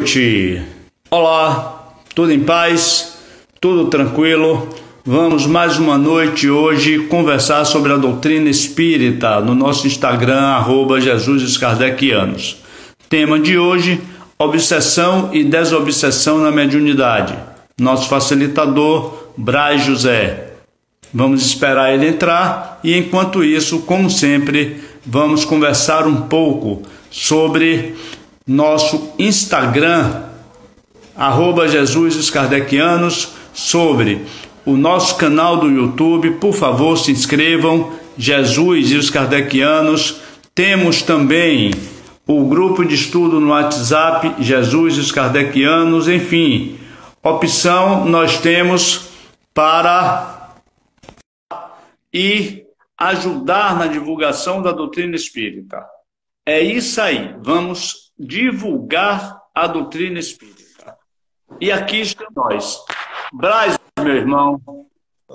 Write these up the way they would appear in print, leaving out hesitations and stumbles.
Noite. Olá, tudo em paz? Tudo tranquilo? Vamos mais uma noite hoje conversar sobre a doutrina espírita no nosso Instagram, @JesusKardecianos. Tema de hoje, obsessão e desobsessão na mediunidade. Nosso facilitador, Braz José. Vamos esperar ele entrar e, enquanto isso, como sempre, vamos conversar um pouco sobre nosso Instagram, @JesusKardecianos, sobre o nosso canal do YouTube. Por favor, se inscrevam, Jesus e os Kardecianos. Temos também o grupo de estudo no WhatsApp, Jesus e os Kardecianos. Enfim, opção nós temos para e ajudar na divulgação da doutrina espírita. É isso aí, vamos divulgar a doutrina espírita. E aqui estamos nós. Braz, meu irmão,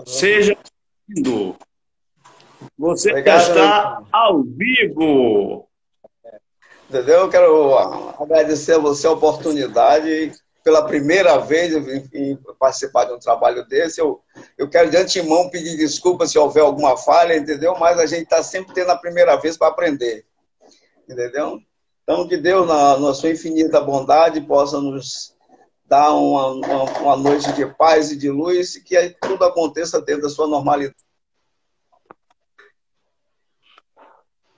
seja bem-vindo. Você Obrigado, está ao vivo. entendeu? Eu quero agradecer a você a oportunidade. Pela primeira vez eu vim participar de um trabalho desse. Eu quero de antemão pedir desculpas se houver alguma falha, entendeu? Mas a gente está sempre tendo a primeira vez para aprender, entendeu? Então, que Deus, na sua infinita bondade, possa nos dar uma noite de paz e de luz e que tudo aconteça dentro da sua normalidade.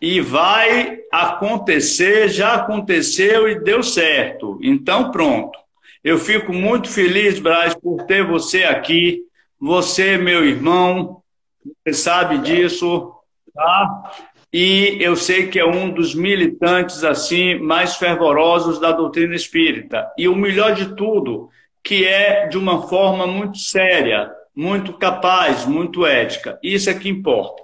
E vai acontecer, já aconteceu e deu certo. Então, pronto. Eu fico muito feliz, Braz, por ter você aqui. Você, meu irmão, você sabe disso, tá? E eu sei que é um dos militantes assim mais fervorosos da doutrina espírita. E o melhor de tudo, que é de uma forma muito séria, muito capaz, muito ética. Isso é que importa.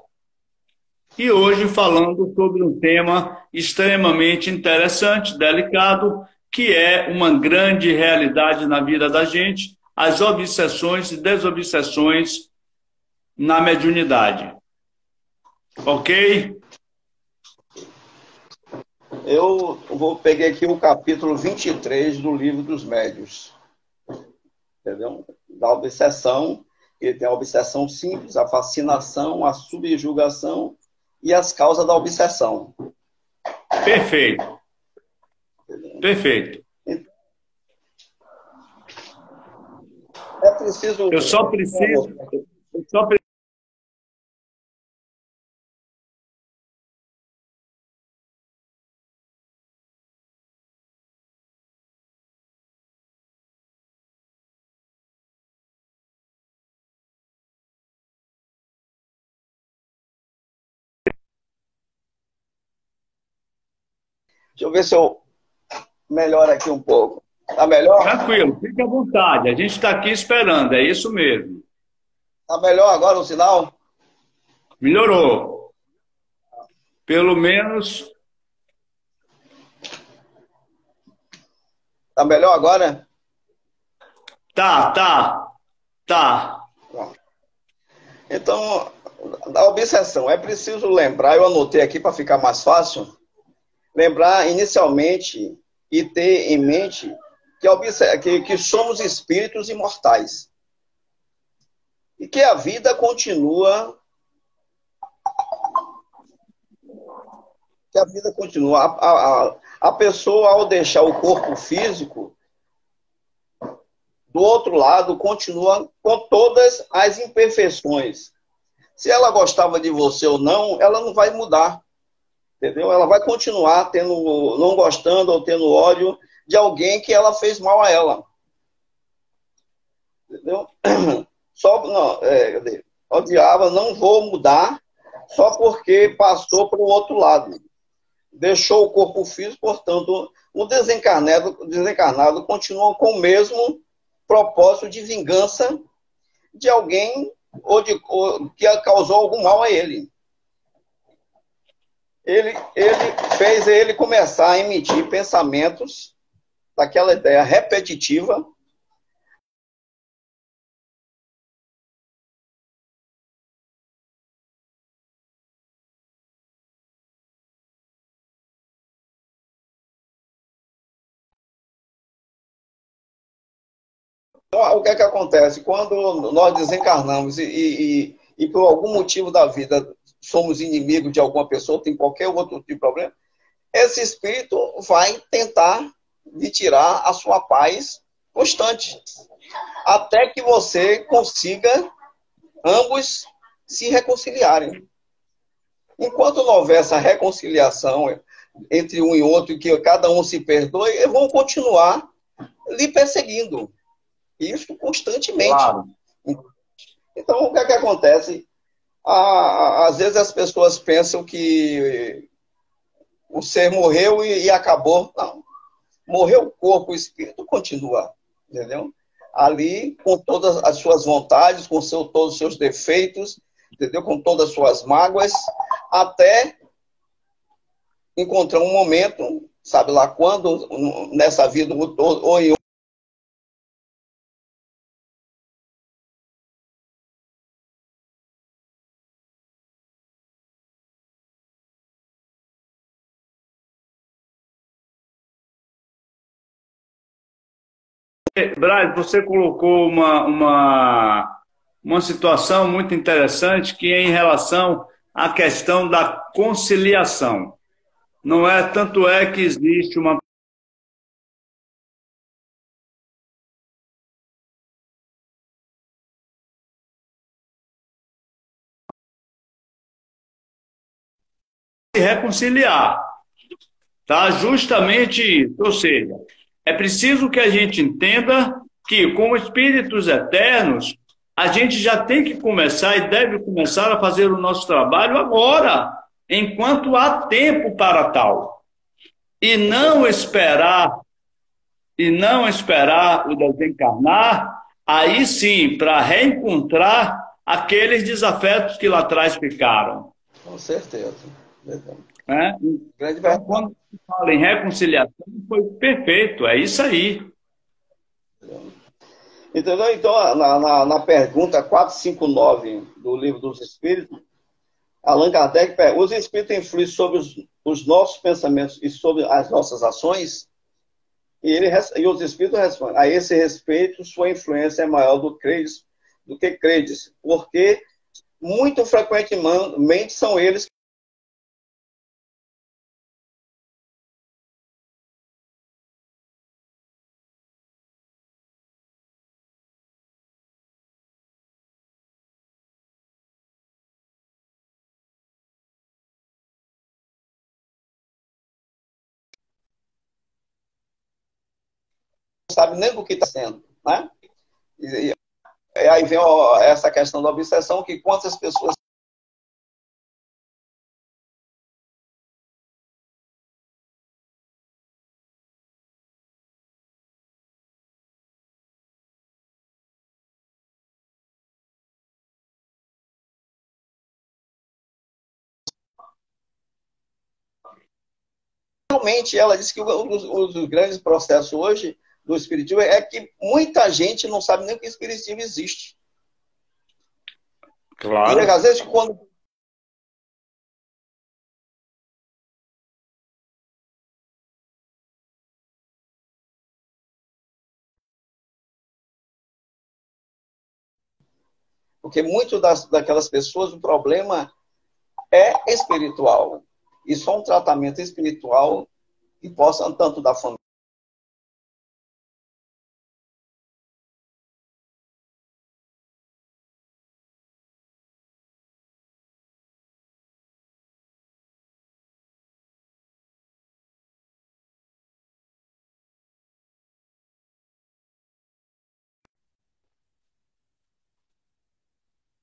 E hoje falando sobre um tema extremamente interessante, delicado, que é uma grande realidade na vida da gente, as obsessões e desobsessões na mediunidade. Ok? Eu peguei aqui o capítulo 23 do Livro dos Médiuns, entendeu? Da obsessão. Ele tem a obsessão simples, a fascinação, a subjugação e as causas da obsessão. Perfeito. Perfeito. É preciso... Eu só preciso... Eu só preciso Deixa eu ver se eu melhoro aqui um pouco. Tá melhor? tranquilo, fique à vontade. A gente está aqui esperando, é isso mesmo. Tá melhor agora o sinal? Melhorou. Pelo menos Tá melhor agora? tá. Então, da obsessão, é preciso lembrar, eu anotei aqui para ficar mais fácil, lembrar inicialmente e ter em mente que somos espíritos imortais. E que a vida continua. Que a vida continua. A pessoa, ao deixar o corpo físico, do outro lado, continua com todas as imperfeições. Se ela gostava de você ou não, ela não vai mudar. Entendeu? Ela vai continuar não gostando ou tendo ódio de alguém que ela fez mal a ela. Entendeu? Só não, odiava, não vou mudar só porque passou para o outro lado. Deixou o corpo físico, portanto, o desencarnado continua com o mesmo propósito de vingança de alguém ou que causou algum mal a ele. Ele fez ele começar a emitir pensamentos daquela ideia repetitiva Então, o que é que acontece? Quando nós desencarnamos e por algum motivo da vida somos inimigos de alguma pessoa, tem qualquer outro tipo de problema, esse espírito vai tentar lhe tirar a sua paz constante, até que você consiga ambos se reconciliarem. Enquanto não houver essa reconciliação entre um e outro, que cada um se perdoe, eles vão continuar lhe perseguindo. Isso constantemente. Claro. Então, o que é que acontece? Às vezes as pessoas pensam que o ser morreu e acabou. Não. Morreu o corpo, o espírito continua. Entendeu? Ali, com todas as suas vontades, com todos os seus defeitos, entendeu? Com todas as suas mágoas, até encontrar um momento, sabe lá quando, nessa vida ou em Braz, você colocou uma situação muito interessante que é em relação à questão da conciliação. Não é, tanto é que existe uma reconciliar, tá? Justamente isso. Ou seja, é preciso que a gente entenda que, como espíritos eternos, a gente já tem que começar e deve começar a fazer o nosso trabalho agora, enquanto há tempo para tal. E não esperar, o desencarnar, aí sim, para reencontrar aqueles desafetos que lá atrás ficaram. Com certeza. Né? Então, quando se fala em reconciliação, foi perfeito, é isso aí. Entendeu? Então, na pergunta 459 do Livro dos Espíritos, Allan Kardec pergunta: os espíritos influem sobre os nossos pensamentos e sobre as nossas ações? E os espíritos respondem: a esse respeito, sua influência é maior do que credes, porque muito frequentemente são eles que não sabem nem do que está sendo, né? E aí vem essa questão da obsessão, que quantas pessoas realmente, ela disse que um dos grandes processos hoje do espiritismo é que muita gente não sabe nem que o espiritismo existe. Claro. E às vezes, quando porque muitas daquelas pessoas, o problema é espiritual. E só um tratamento espiritual que possa, tanto da família,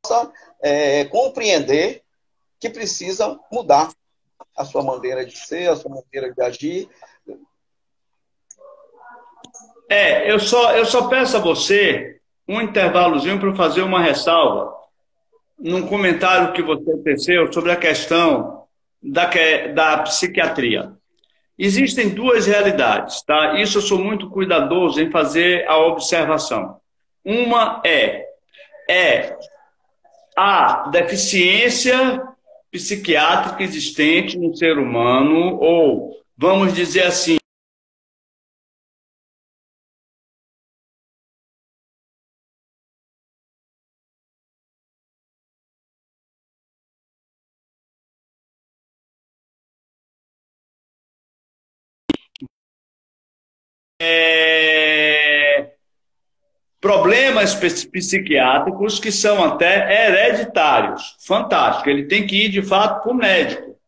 possa compreender que precisa mudar a sua maneira de ser, a sua maneira de agir. Eu só peço a você um intervalozinho para fazer uma ressalva num comentário que você teceu sobre a questão da psiquiatria. Existem duas realidades, tá? Isso eu sou muito cuidadoso em fazer a observação. Uma é a deficiência psiquiátrica existente no ser humano, ou, vamos dizer assim, problemas psiquiátricos que são até hereditários. Fantástico. Ele tem que ir, de fato, para o médico.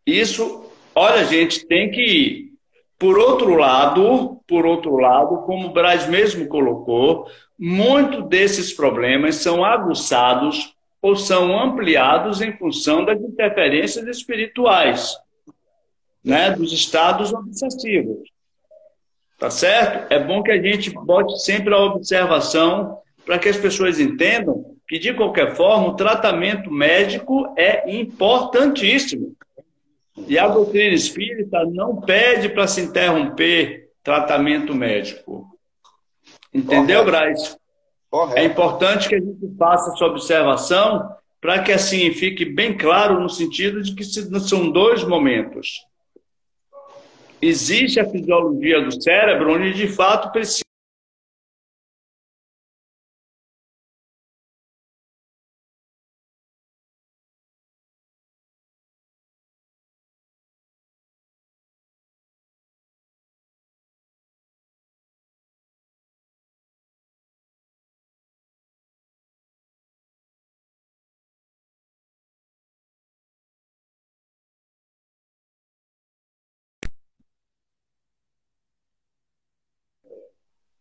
Isso, olha, gente, tem que ir. Por outro lado, como o Braz mesmo colocou, muitos desses problemas são aguçados ou são ampliados em função das interferências espirituais, né, dos estados obsessivos. Tá certo? É bom que a gente bote sempre a observação para que as pessoas entendam que, de qualquer forma, o tratamento médico é importantíssimo. E a doutrina espírita não pede para se interromper tratamento médico. Entendeu, Braz? Correto. É importante que a gente faça essa observação para que assim fique bem claro no sentido de que são dois momentos. Existe a fisiologia do cérebro onde de fato precisa.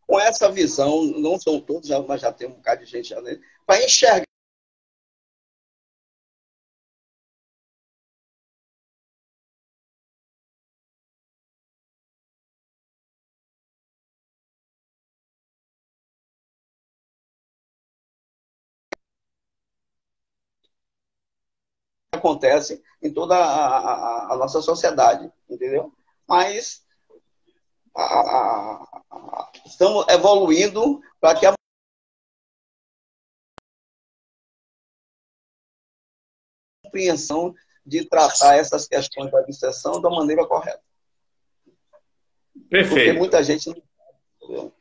Com essa visão, não são todos, mas já tem um bocado de gente já nele, para enxergar o que acontece em toda a nossa sociedade, entendeu? Mas estamos evoluindo para que a compreensão de tratar essas questões da obsessão da maneira correta. Perfeito. Porque muita gente não... Entendeu?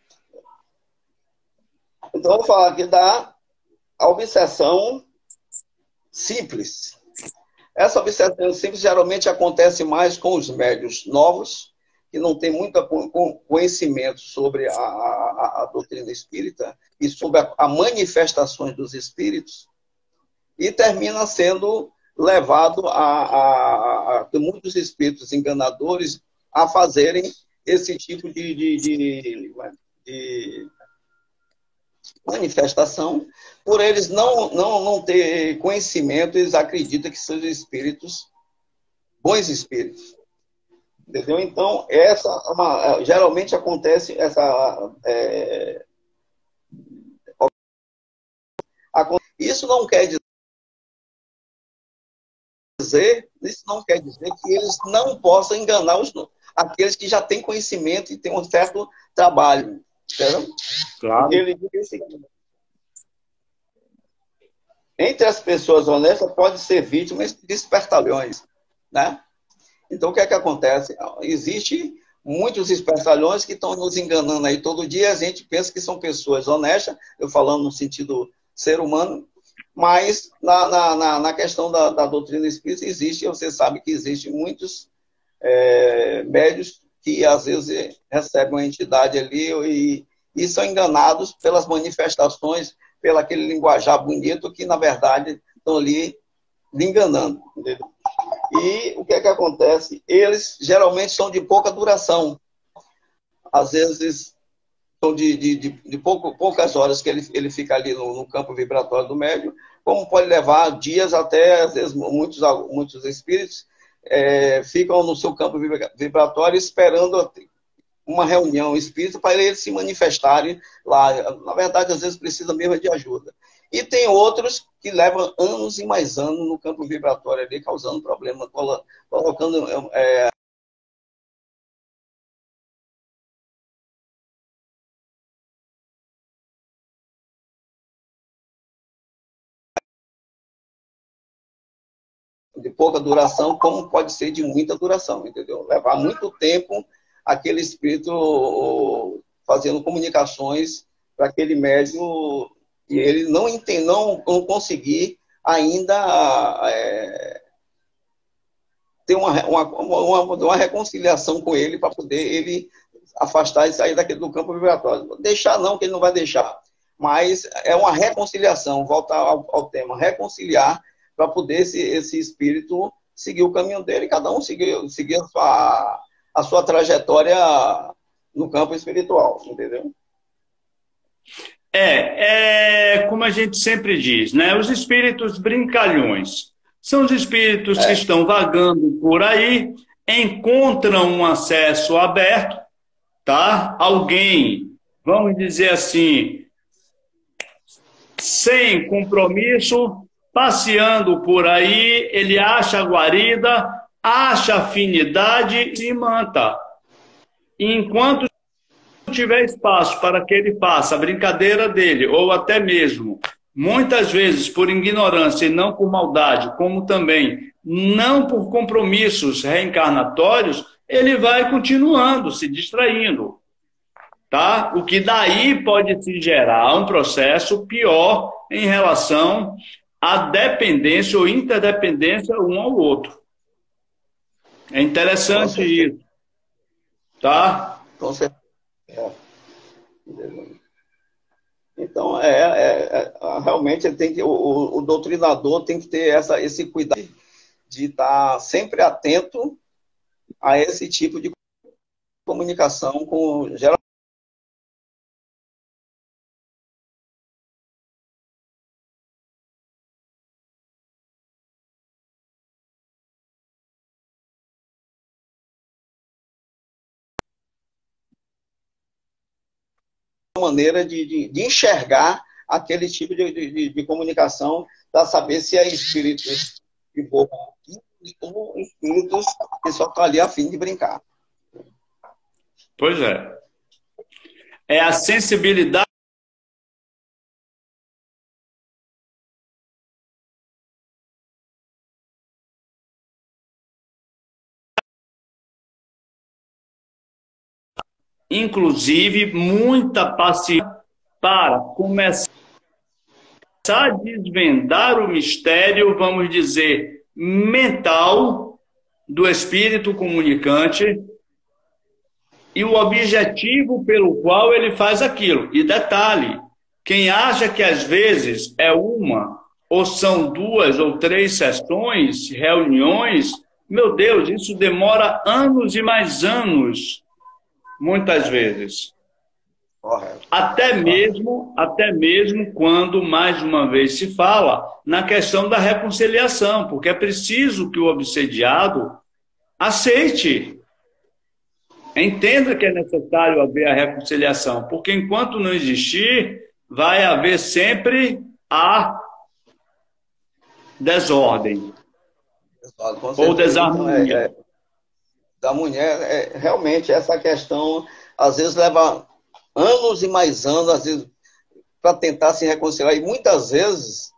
Então, eu vou falar aqui da obsessão simples. Essa obsessão simples geralmente acontece mais com os médios novos, que não têm muito conhecimento sobre a doutrina espírita e sobre as manifestações dos espíritos, e termina sendo levado a muitos espíritos enganadores a fazerem esse tipo de manifestação. Por eles não ter conhecimento, eles acreditam que são espíritos, bons espíritos. Entendeu? Então, geralmente acontece isso não quer dizer que eles não possam enganar aqueles que já têm conhecimento e têm um certo trabalho. Entendeu? Claro. Ele diz o seguinte: entre as pessoas honestas pode ser vítimas de espertalhões, né? Então, o que é que acontece? Existe muitos espertalhões que estão nos enganando aí todo dia. A gente pensa que são pessoas honestas, eu falando no sentido ser humano, mas na questão da doutrina espírita existe, você sabe que existe muitos médios que às vezes recebem uma entidade ali e são enganados pelas manifestações, pelo aquele linguajar bonito que, na verdade, estão ali lhe enganando. Entendeu? E o que é que acontece? Eles geralmente são de pouca duração. Às vezes são de poucas horas que ele fica ali no campo vibratório do médium, como pode levar dias até, às vezes, muitos espíritos ficam no seu campo vibratório esperando uma reunião espírita para eles se manifestarem lá. Na verdade, às vezes precisa mesmo de ajuda. E tem outros que levam anos e mais anos no campo vibratório ali, causando problema, colocando de pouca duração, como pode ser de muita duração, entendeu? Levar muito tempo aquele espírito fazendo comunicações para aquele médium e ele não conseguir ainda ter uma reconciliação com ele para poder ele afastar e sair daquele do campo vibratório. Deixar não, que ele não vai deixar. Mas é uma reconciliação, voltar ao tema, reconciliar para poder esse espírito seguir o caminho dele, cada um seguir a sua trajetória no campo espiritual, entendeu? Como a gente sempre diz, né? Os espíritos brincalhões são os espíritos que estão vagando por aí, encontram um acesso aberto, tá? Alguém, vamos dizer assim, sem compromisso, passeando por aí, ele acha a guarida, acha afinidade e manta. Enquanto tiver espaço para que ele faça a brincadeira dele, ou até mesmo, muitas vezes por ignorância e não por maldade, como também não por compromissos reencarnatórios, ele vai continuando, se distraindo. Tá? O que daí pode se gerar um processo pior em relação à dependência ou interdependência um ao outro. É interessante isso. Tá? Com certeza. Então, realmente ele tem que, o doutrinador tem que ter esse cuidado de estar sempre atento a esse tipo de comunicação com geral. Maneira de enxergar aquele tipo de comunicação, para saber se é espíritos de boa ou espíritos que só estão ali a fim de brincar. Pois é. É a sensibilidade inclusive muita paciência para começar a desvendar o mistério, vamos dizer, mental do espírito comunicante e o objetivo pelo qual ele faz aquilo. E detalhe, quem acha que às vezes é uma, ou são 2 ou 3 sessões, reuniões, meu Deus, isso demora anos e mais anos, muitas vezes. Correto. Até mesmo quando, mais uma vez, se fala na questão da reconciliação, porque é preciso que o obsediado aceite, entenda que é necessário haver a reconciliação, porque enquanto não existir, vai haver sempre a desordem ou desarmonia. Então, da mulher, realmente essa questão, às vezes leva anos e mais anos, às vezes, para tentar se reconciliar, e muitas vezes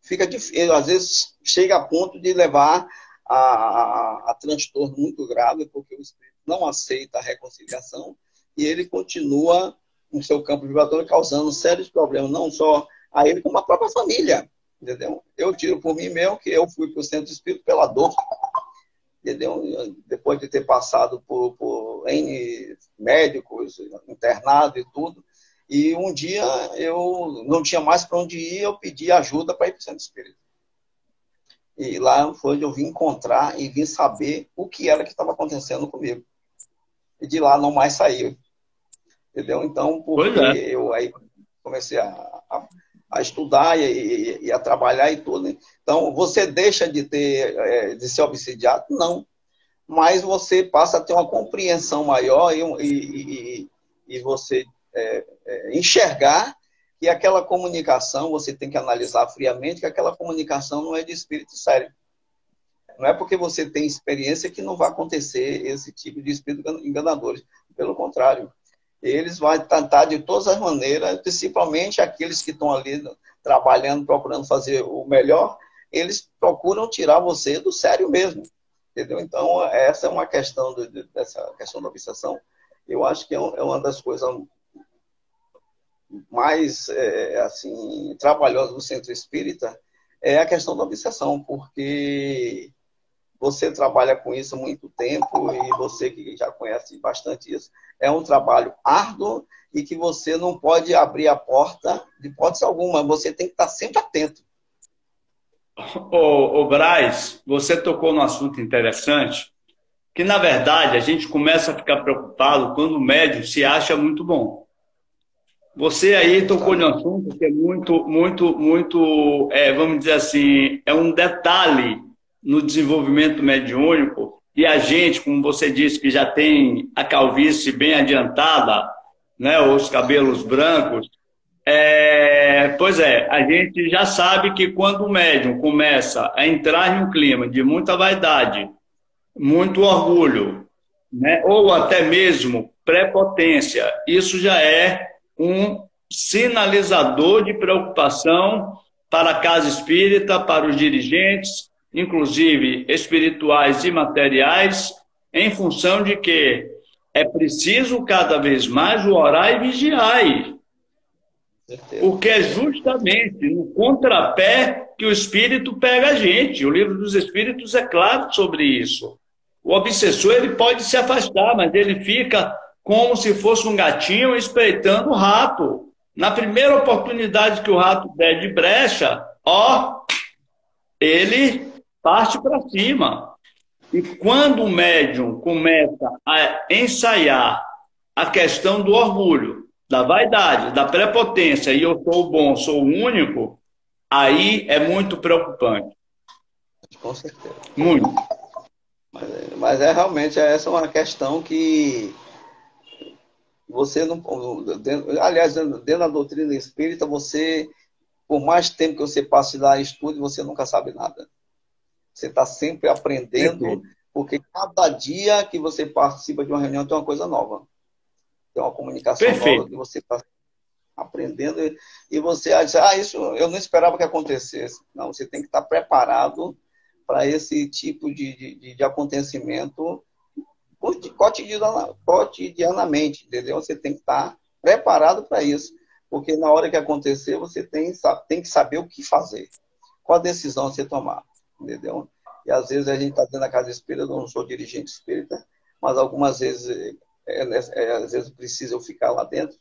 fica difícil, às vezes chega a ponto de levar a transtorno muito grave, porque o espírito não aceita a reconciliação e ele continua no seu campo vibratório causando sérios problemas, não só a ele, como a própria família, entendeu? Eu tiro por mim mesmo que eu fui para o centro espírita pela dor, entendeu? Depois de ter passado por N médicos, internado e tudo, e um dia eu não tinha mais para onde ir, eu pedi ajuda para ir para o centro espírita. E lá foi onde eu vim encontrar e vim saber o que era que estava acontecendo comigo. E de lá não mais saiu. Entendeu? Então, porque eu aí comecei a estudar e a trabalhar e tudo. Né? Então, você deixa de ser obsidiado? Não. Mas você passa a ter uma compreensão maior e você enxergar que aquela comunicação, você tem que analisar friamente que aquela comunicação não é de espírito sério. Não é porque você tem experiência que não vai acontecer esse tipo de espírito enganadores. Pelo contrário, eles vão tentar de todas as maneiras, principalmente aqueles que estão ali trabalhando, procurando fazer o melhor, eles procuram tirar você do sério mesmo. Entendeu? Então, essa é uma questão dessa questão da obsessão. Eu acho que é uma das coisas mais assim, trabalhosas do centro espírita, é a questão da obsessão, porque você trabalha com isso há muito tempo e você que já conhece bastante isso, é um trabalho árduo e que você não pode abrir a porta de hipótese alguma, você tem que estar sempre atento. Ô, Braz, você tocou num assunto interessante, que na verdade a gente começa a ficar preocupado quando o médium se acha muito bom. Você aí tocou num assunto que é muito, vamos dizer assim, é um detalhe no desenvolvimento mediúnico, e a gente, como você disse, que já tem a calvície bem adiantada, né, os cabelos brancos, pois é, a gente já sabe que quando o médium começa a entrar em um clima de muita vaidade, muito orgulho, né, ou até mesmo prepotência, isso já é um sinalizador de preocupação para a casa espírita, para os dirigentes, inclusive espirituais e materiais, em função de que é preciso cada vez mais orar e vigiar. Porque é justamente no contrapé que o espírito pega a gente. O livro dos Espíritos é claro sobre isso. O obsessor ele pode se afastar, mas ele fica como se fosse um gatinho espreitando o rato. Na primeira oportunidade que o rato der de brecha, ele parte para cima. E quando o médium começa a ensaiar a questão do orgulho, da vaidade, da prepotência, e eu sou o bom, sou o único, aí é muito preocupante. Com certeza. Muito. Mas realmente essa é uma questão que você não... Aliás, dentro da doutrina espírita, você, por mais tempo que você passe lá e estude, você nunca sabe nada. Você está sempre aprendendo, porque cada dia que você participa de uma reunião tem uma coisa nova. Tem uma comunicação nova que você está aprendendo e você diz, isso eu não esperava que acontecesse. Não, você tem que estar preparado para esse tipo de acontecimento cotidianamente, entendeu? Você tem que estar preparado para isso, porque na hora que acontecer, você tem que saber o que fazer, qual a decisão você tomar, entendeu? E às vezes a gente está dentro da casa espírita, eu não sou dirigente espírita, mas algumas vezes, às vezes precisa eu ficar lá dentro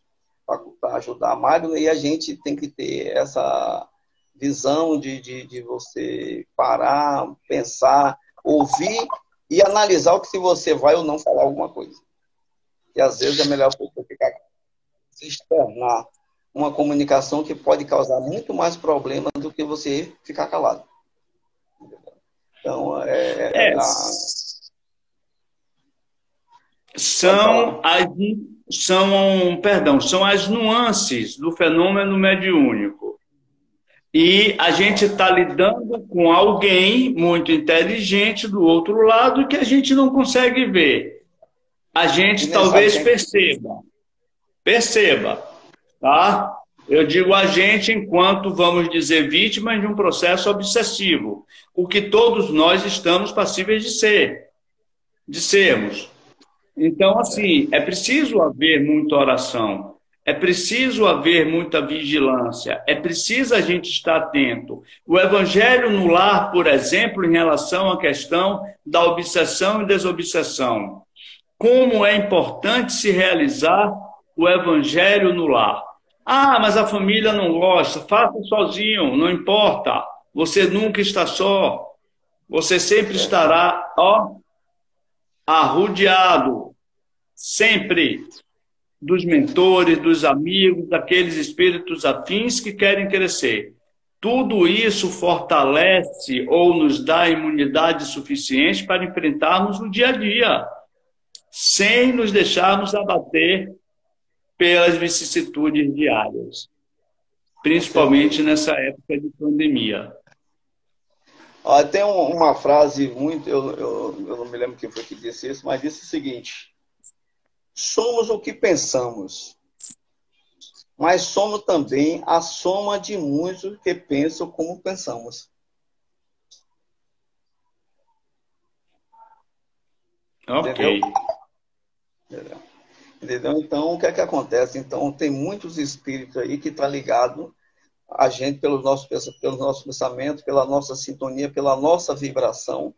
para ajudar a Magna, e a gente tem que ter essa visão de você parar, pensar, ouvir e analisar o que se você vai ou não falar alguma coisa. E às vezes é melhor você ficar, se externar uma comunicação que pode causar muito mais problemas do que você ficar calado. Então, são as nuances do fenômeno mediúnico. E a gente está lidando com alguém muito inteligente do outro lado que a gente não consegue ver. A gente talvez perceba, tá? Eu digo a gente enquanto, vamos dizer, vítimas de um processo obsessivo, o que todos nós estamos passíveis de sermos. Então, assim, é preciso haver muita oração, é preciso haver muita vigilância, é preciso a gente estar atento. O Evangelho no lar, por exemplo, em relação à questão da obsessão e desobsessão. Como é importante se realizar o Evangelho no lar. Mas a família não gosta, faça sozinho, não importa. Você nunca está só. Você sempre estará, arrodeado, sempre, dos mentores, dos amigos, daqueles espíritos afins que querem crescer. Tudo isso fortalece ou nos dá imunidade suficiente para enfrentarmos o dia a dia, sem nos deixarmos abater pelas vicissitudes diárias, principalmente nessa época de pandemia. Tem uma frase muito, eu não me lembro quem foi que disse isso, mas disse o seguinte: somos o que pensamos, mas somos também a soma de muitos que pensam como pensamos. Ok. Entendeu? Então, o que é que acontece? Então, tem muitos espíritos aí que estão ligados a gente pelo nosso pensamento, pela nossa sintonia, pela nossa vibração.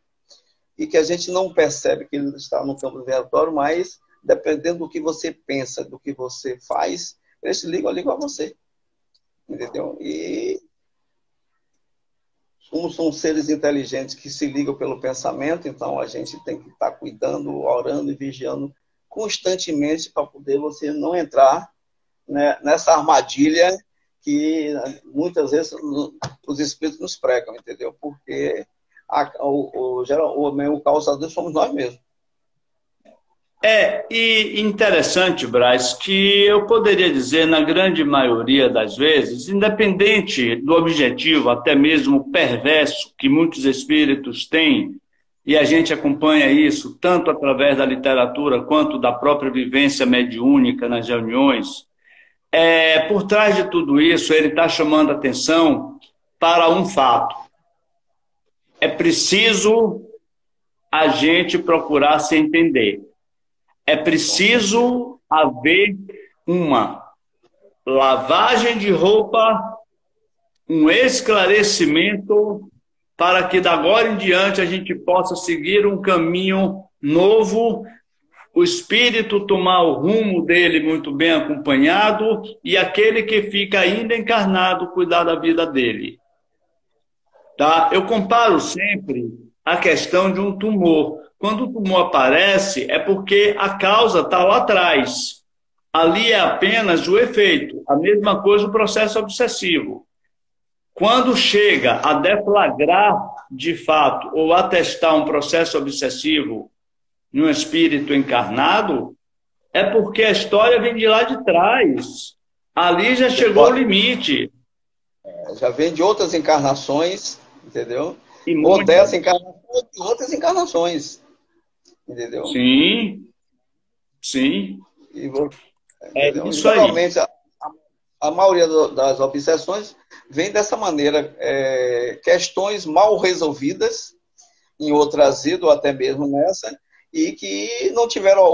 e que a gente não percebe que ele está no campo vibratório, mas dependendo do que você pensa, do que você faz, eles ligam a você. Entendeu? E são seres inteligentes que se ligam pelo pensamento, então a gente tem que estar cuidando, orando e vigiando constantemente para poder você não entrar, né, nessa armadilha que muitas vezes os espíritos nos pregam, entendeu? Porque o causador somos nós mesmos. E interessante, Brás, que eu poderia dizer, na grande maioria das vezes, independente do objetivo, até mesmo perverso, que muitos espíritos têm, e a gente acompanha isso tanto através da literatura quanto da própria vivência mediúnica nas reuniões, por trás de tudo isso, ele está chamando atenção para um fato. É preciso a gente procurar se entender. É preciso haver uma lavagem de roupa, um esclarecimento, para que, da agora em diante, a gente possa seguir um caminho novo, o espírito tomar o rumo dele muito bem acompanhado e aquele que fica ainda encarnado cuidar da vida dele. Tá? Eu comparo sempre a questão de um tumor. Quando o tumor aparece, é porque a causa está lá atrás. Ali é apenas o efeito. A mesma coisa o processo obsessivo. Quando chega a deflagrar, de fato, ou atestar um processo obsessivo num espírito encarnado, é porque a história vem de lá de trás. Ali já chegou o limite. Já vem de outras encarnações, entendeu? Ou dessa encarnação, ou de outras encarnações. Entendeu? Sim. Entendeu? Isso geralmente, aí. a maioria das obsessões vem dessa maneira. Questões mal resolvidas, em outras idas, ou até mesmo nessa, e que não tiveram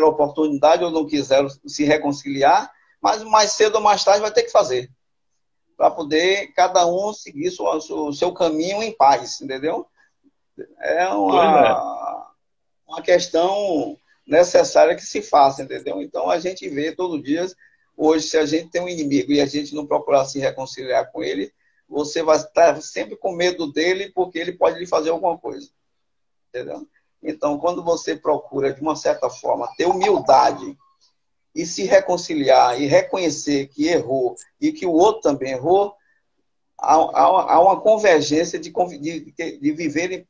oportunidade, ou não quiseram se reconciliar, mas mais cedo ou mais tarde vai ter que fazer, para poder cada um seguir o seu caminho em paz, entendeu? É uma questão necessária que se faça, entendeu? Então, a gente vê todo dia, hoje, se a gente tem um inimigo e a gente não procurar se reconciliar com ele, você vai estar sempre com medo dele, porque ele pode lhe fazer alguma coisa, entendeu? Então, quando você procura, de uma certa forma, ter humildade e se reconciliar e reconhecer que errou e que o outro também errou, há uma convergência de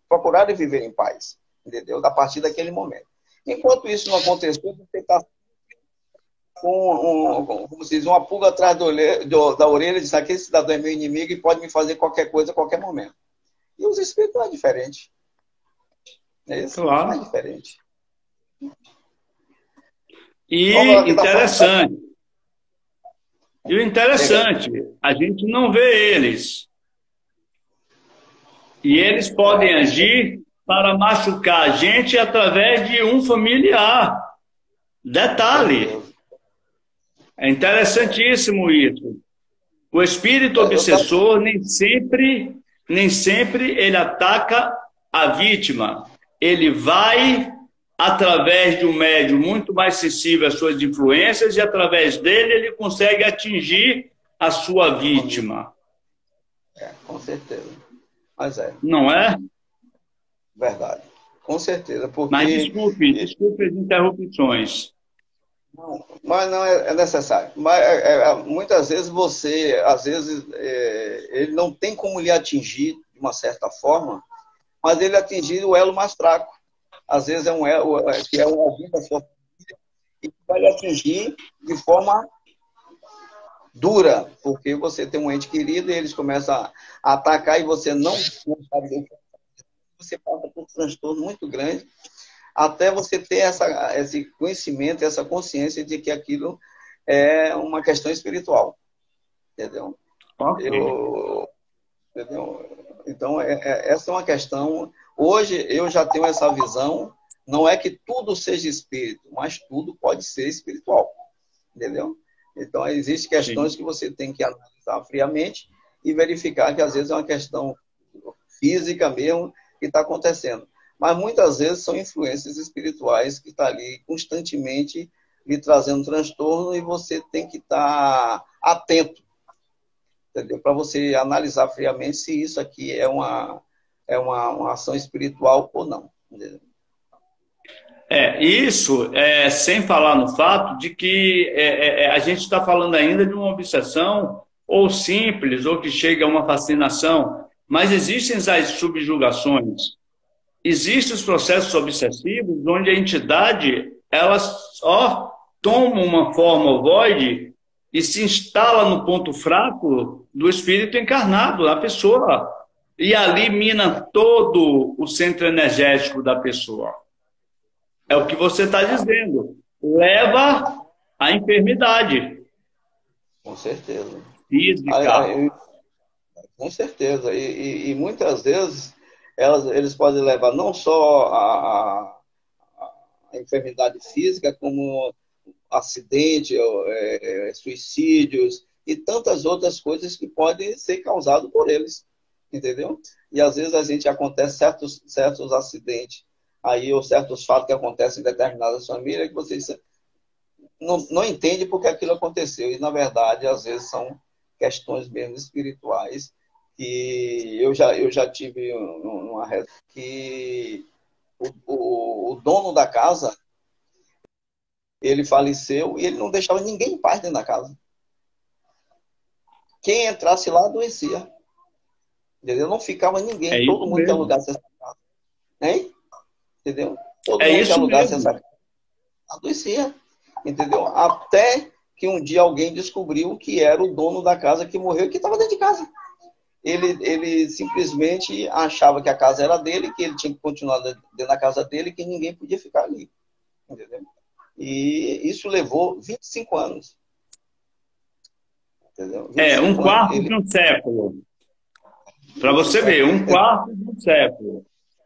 procurar viver em paz, entendeu? A partir daquele momento. Enquanto isso não aconteceu, você está como se diz, uma pulga atrás da orelha e diz: aquele cidadão é meu inimigo e pode me fazer qualquer coisa a qualquer momento. E os espíritos não é diferente. É isso? Claro. Não é diferente. E interessante. E o interessante, a gente não vê eles. E eles podem agir para machucar a gente através de um familiar. Detalhe. É interessantíssimo isso. O espírito obsessor nem sempre ele ataca a vítima. Ele vai através de um médium muito mais sensível às suas influências e através dele ele consegue atingir a sua vítima. Com certeza. Mas Não é? Verdade. Com certeza. Porque... Mas desculpe as interrupções. Não, mas não é necessário. Mas muitas vezes ele não tem como lhe atingir de uma certa forma, mas ele atingir o elo mais fraco. Às vezes é um elo que é alguém da sua família e que vai lhe atingir de forma dura, porque você tem um ente querido e eles começam a atacar e você não sabe o que você passa por um transtorno muito grande, até você ter esse conhecimento, essa consciência de que aquilo é uma questão espiritual. Entendeu? Okay. Entendeu? Então, essa é uma questão. Hoje, eu já tenho essa visão. Não é que tudo seja espírito, mas tudo pode ser espiritual. Entendeu? Então, existem questões que você tem que analisar friamente e verificar que, às vezes, é uma questão física mesmo que está acontecendo. mas muitas vezes são influências espirituais que estão ali constantemente lhe trazendo transtorno e você tem que estar atento, entendeu? Para você analisar friamente se isso aqui uma ação espiritual ou não. Entendeu? Isso sem falar no fato de que a gente está falando ainda de uma obsessão ou simples, ou que chega a uma fascinação, mas existem as subjugações, existem os processos obsessivos, onde a entidade ela só toma uma forma ovoide e se instala no ponto fraco do espírito encarnado, da pessoa, e ali mina todo o centro energético da pessoa. É o que você está dizendo. Leva à enfermidade. Com certeza. Física. Com certeza. E muitas vezes eles podem levar não só a enfermidade física, como acidente, suicídios e tantas outras coisas que podem ser causadas por eles. Entendeu? E às vezes a gente acontece certos acidentes aí, ou certos fatos que acontecem em determinadas famílias que vocês não entendem porque aquilo aconteceu. E, na verdade, às vezes são questões mesmo espirituais que eu já tive uma que o dono da casa, ele faleceu e ele não deixava ninguém em paz dentro da casa. Quem entrasse lá adoecia. Entendeu? Não ficava ninguém, todo mundo que alugasse essa casa. Hein? Entendeu? Todo mundo que alugasse essa casa adoecia. Entendeu? Até que um dia alguém descobriu que era o dono da casa que morreu e que estava dentro de casa. Ele simplesmente achava que a casa era dele, que ele tinha que continuar dentro da casa dele, que ninguém podia ficar ali. Entendeu? E isso levou 25 anos. Entendeu? Um quarto de um século. Para você ver, um quarto de um século.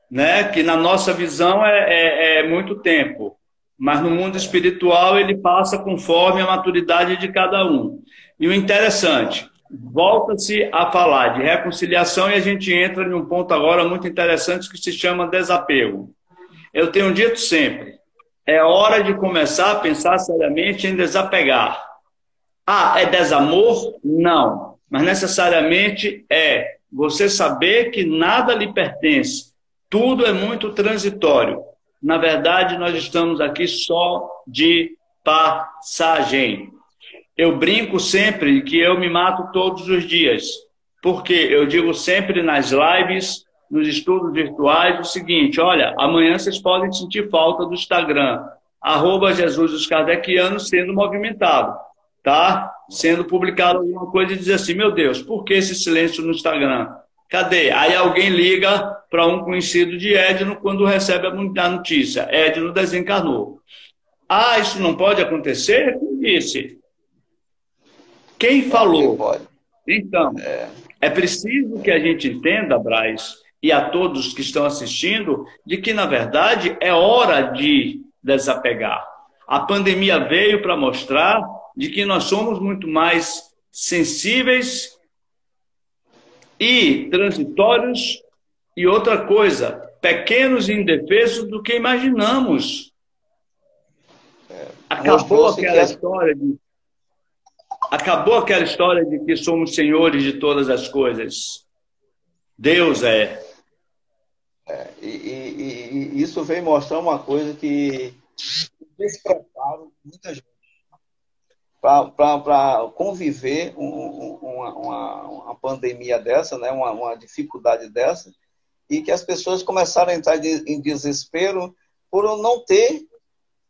Né? Que na nossa visão é muito tempo. Mas no mundo espiritual ele passa conforme a maturidade de cada um. E o interessante, volta-se a falar de reconciliação e a gente entra em um ponto agora muito interessante que se chama desapego. Eu tenho dito sempre, é hora de começar a pensar seriamente em desapegar. É desamor? Não. Mas necessariamente é você saber que nada lhe pertence. Tudo é muito transitório. Na verdade, nós estamos aqui só de passagem. Eu brinco sempre que eu me mato todos os dias. Porque eu digo sempre nas lives, nos estudos virtuais, o seguinte, olha, amanhã vocês podem sentir falta do Instagram, @JesusOsKardeciano sendo movimentado, tá? Sendo publicado alguma coisa e dizer assim, meu Deus, por que esse silêncio no Instagram? Cadê? Aí alguém liga para um conhecido de Edno quando recebe a notícia. Edno desencarnou. Isso não pode acontecer? Quem disse? Quem falou? Então, é preciso que a gente entenda, Braz, e a todos que estão assistindo, de que, na verdade, é hora de desapegar. A pandemia veio para mostrar de que nós somos muito mais sensíveis e transitórios, e outra coisa, pequenos e indefesos do que imaginamos. Acabou aquela história de que somos senhores de todas as coisas. Deus é. E isso vem mostrar uma coisa que despreparo muita gente para conviver uma pandemia dessa, né? uma dificuldade dessa, e que as pessoas começaram a entrar em desespero por não ter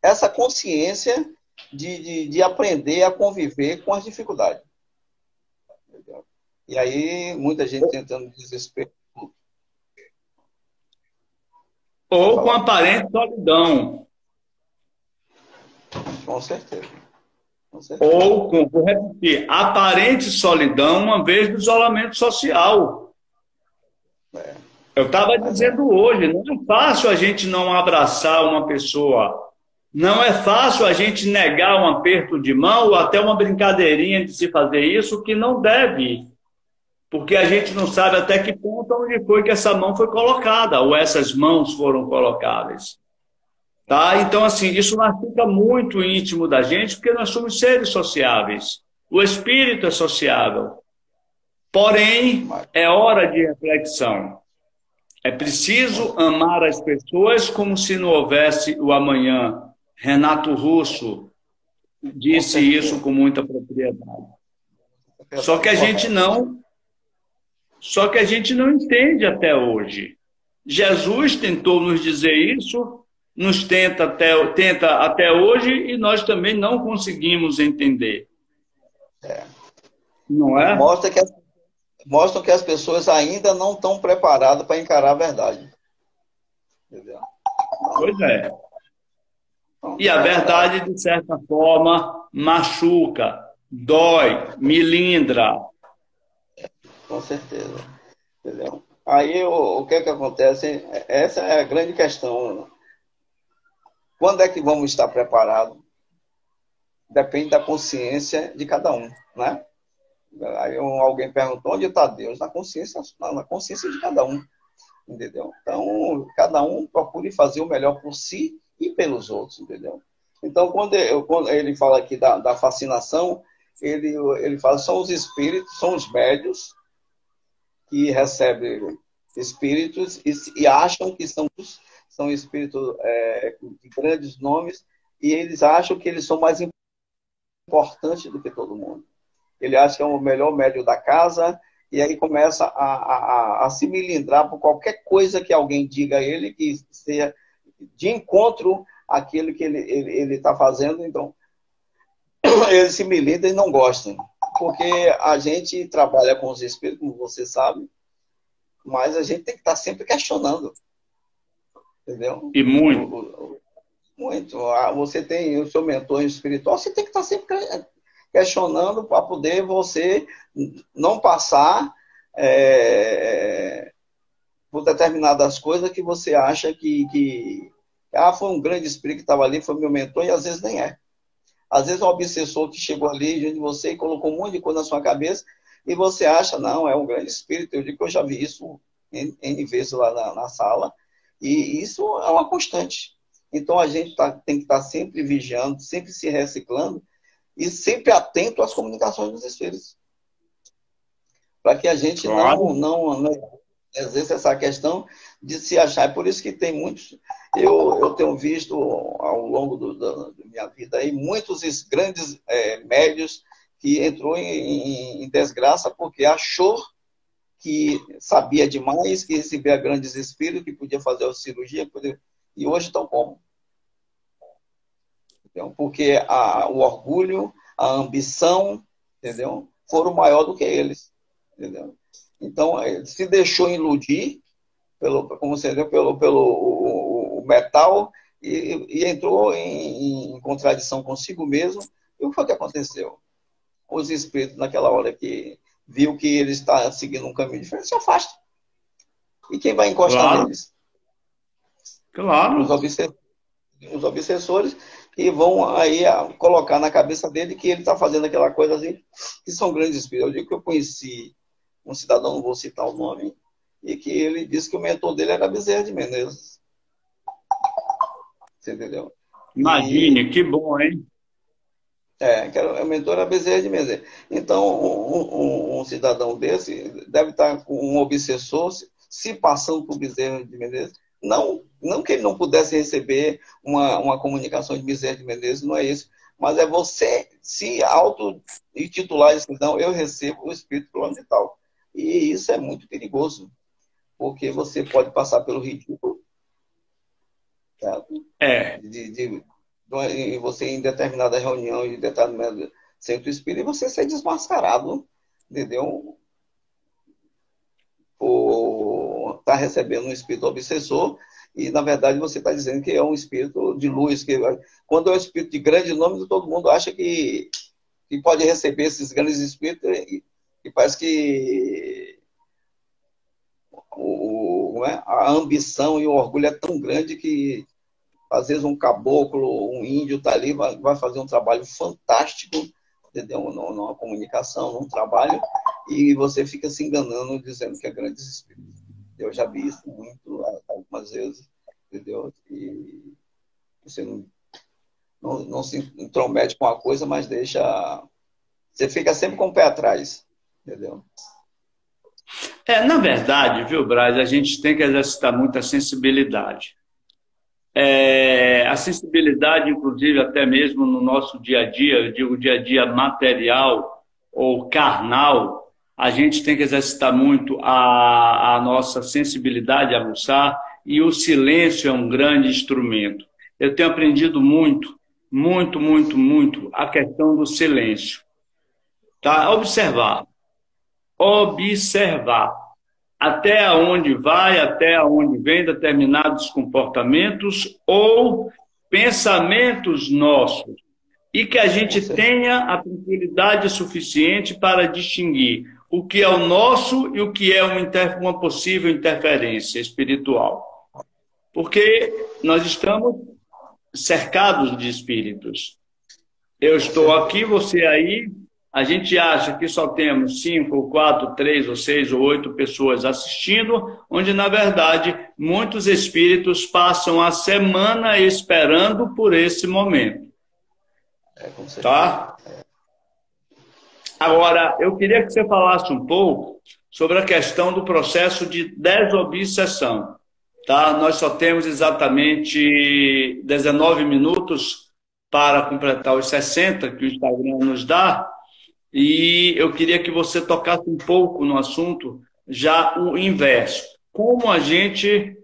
essa consciência de aprender a conviver com as dificuldades. Entendeu? E aí, muita gente tentando desespero. Ou com aparente solidão. Com certeza. Ou com, vou repetir, aparente solidão, uma vez do isolamento social. Eu estava dizendo hoje, não é fácil a gente não abraçar uma pessoa, não é fácil a gente negar um aperto de mão ou até uma brincadeirinha de se fazer isso, que não deve. Porque a gente não sabe até que ponto onde foi que essa mão foi colocada, ou essas mãos foram colocadas. Tá? Então, assim, isso fica muito íntimo da gente, porque nós somos seres sociáveis. O espírito é sociável. Porém, é hora de reflexão. É preciso amar as pessoas como se não houvesse o amanhã. Renato Russo disse isso com muita propriedade. Só que a gente não entende até hoje. Jesus tentou nos dizer isso, nos tenta até hoje e nós também não conseguimos entender. Não é? Mostram que as pessoas ainda não estão preparadas para encarar a verdade. Entendeu? Pois é. E a verdade, de certa forma, machuca, dói, milindra. Com certeza. Entendeu? Aí o que é que acontece? Essa é a grande questão. Quando é que vamos estar preparados? Depende da consciência de cada um, né? Aí alguém perguntou, onde está Deus? Na consciência de cada um, entendeu? Então, cada um procure fazer o melhor por si e pelos outros, entendeu? Então, quando ele fala aqui da fascinação, ele fala, são os espíritos, são os médios que recebem espíritos e acham que são espíritos de grandes nomes e eles acham que eles são mais importantes do que todo mundo. Ele acha que é o melhor médium da casa, e aí começa a se milindrar por qualquer coisa que alguém diga a ele, que seja de encontro àquilo que ele está fazendo. Então, ele se milindra e não gosta. Porque a gente trabalha com os espíritos, como você sabe, mas a gente tem que estar sempre questionando. Entendeu? E muito. Muito. Você tem o seu mentor espiritual, você tem que estar sempre questionando para poder você não passar por determinadas coisas que você acha que foi um grande espírito que estava ali, foi meu mentor, e às vezes nem é. Às vezes é um obsessor que chegou ali junto de você e colocou um monte de coisa na sua cabeça e você acha, não, é um grande espírito. Eu digo que eu já vi isso N vezes lá na sala e isso é uma constante. Então a gente tem que estar sempre vigiando, sempre se reciclando e sempre atento às comunicações dos espíritos. Para que a gente não exerça essa questão de se achar. É por isso que tem muitos... Eu tenho visto ao longo da minha vida aí, muitos grandes médios que entrou em desgraça porque achou que sabia demais, que recebia grandes espíritos, que podia fazer a cirurgia, e hoje estão como? Entendeu? Porque o orgulho, a ambição, entendeu? Foram maior do que eles. Entendeu? Então, se deixou iludir como você viu, pelo metal e entrou em contradição consigo mesmo. E o que foi que aconteceu? Os espíritos, naquela hora que viu que ele está seguindo um caminho diferente, se afastam. E quem vai encostar neles? Claro. Os obsessores que vão aí colocar na cabeça dele que ele está fazendo aquela coisa assim, que são grandes espíritos. Eu digo que eu conheci um cidadão, não vou citar o nome, e que ele disse que o mentor dele era Bezerra de Menezes. Você entendeu? Imagine, que bom, hein? Que o mentor era Bezerra de Menezes. Então, um cidadão desse deve estar com um obsessor se passando por Bezerra de Menezes. Não que ele não pudesse receber uma comunicação de Bezerra de Menezes, não é isso. Mas é você se auto-intitular e não, eu recebo o espírito fulano de tal. E isso é muito perigoso, porque você pode passar pelo ridículo. Certo? E você em determinada reunião, em determinado centro espírita, e você ser desmascarado, entendeu? Por estar recebendo um espírito obsessor, e na verdade você está dizendo que é um espírito de luz, que quando é um espírito de grande nome, todo mundo acha que pode receber esses grandes espíritos, e parece que a ambição e o orgulho é tão grande que às vezes um caboclo, um índio está ali, vai fazer um trabalho fantástico, entendeu? Numa comunicação, num trabalho, e você fica se enganando dizendo que é grandes espíritos. Eu já vi isso muito algumas vezes, entendeu? E você não se intromete com a coisa, mas deixa... Você fica sempre com o pé atrás, entendeu? Na verdade, viu, Braz, a gente tem que exercitar muita sensibilidade. A sensibilidade, inclusive, até mesmo no nosso dia a dia, eu digo dia a dia material ou carnal, a gente tem que exercitar muito a nossa sensibilidade, aguçar, e o silêncio é um grande instrumento. Eu tenho aprendido muito, muito, muito, muito a questão do silêncio. Tá? Observar até onde vai, até onde vem determinados comportamentos ou pensamentos nossos, e que a gente tenha a tranquilidade suficiente para distinguir o que é o nosso e o que é uma possível interferência espiritual. Porque nós estamos cercados de espíritos. Eu estou aqui, você aí. A gente acha que só temos 5, ou 4, 3, ou 6, ou 8 pessoas assistindo, onde, na verdade, muitos espíritos passam a semana esperando por esse momento. Tá? Agora, eu queria que você falasse um pouco sobre a questão do processo de desobsessão. Tá? Nós só temos exatamente 19 minutos para completar os 60 que o Instagram nos dá. E eu queria que você tocasse um pouco no assunto, já o inverso. Como a gente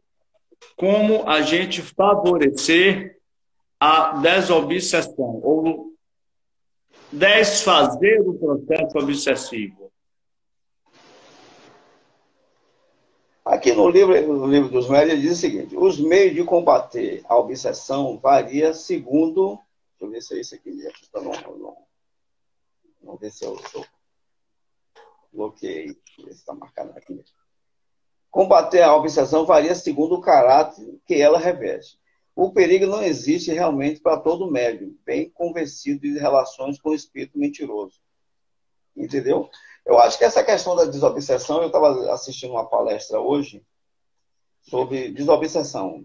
favorecer a desobsessão, ou desfazer o processo obsessivo. Aqui no livro dos médiuns diz o seguinte: os meios de combater a obsessão variam segundo... Deixa eu ver se é isso aqui mesmo. Vamos ver se eu bloqueei. Ver se está marcado aqui mesmo. Combater a obsessão varia segundo o caráter que ela reveste. O perigo não existe realmente para todo médium, bem convencido de relações com o espírito mentiroso. Entendeu? Eu acho que essa questão da desobsessão, eu estava assistindo uma palestra hoje sobre desobsessão.